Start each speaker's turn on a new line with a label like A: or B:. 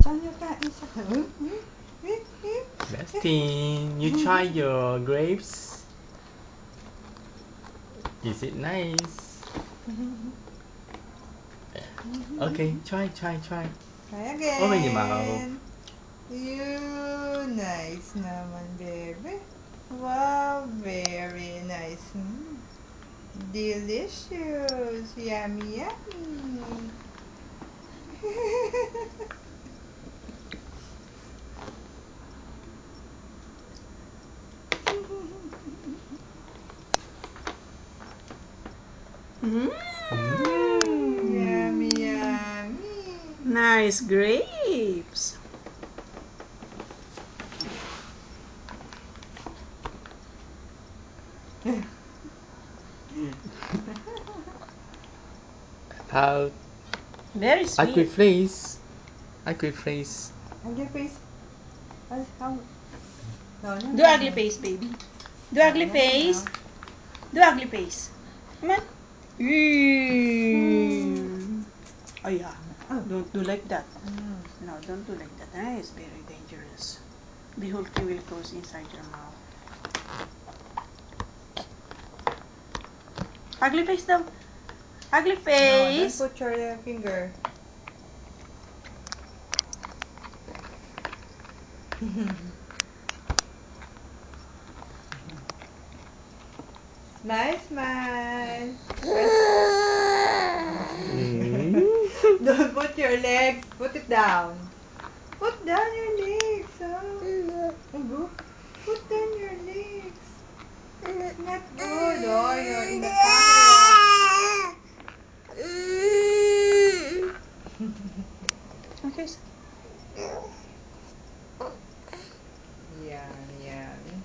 A: Saan yung kain sa
B: Justin, you try your grapes. Is it nice? Okay, try.
A: Try again.
B: Open your mouth.
A: You nice naman, baby. Wow, very nice. Delicious. Yummy, yummy. Yummy, yummy.
C: Nice grapes.
B: How?
C: Very sweet.
B: Ugly face. Ugly face.
A: Ugly face. How? No,
C: Do ugly face, baby. Do ugly face. Do ugly face. Come on. Oh yeah. Don't do like that. No, don't do like that. That is very dangerous. The whole thing will goes inside your mouth. Ugly face daw. Ugly
A: No, don't
C: face.
A: put your finger. Smile. Don't put your legs. Put it down. Put down your legs. Oh. Put down your legs. It's not good. Oh, you're in the camera.
C: Okay.
A: Yummy, yummy.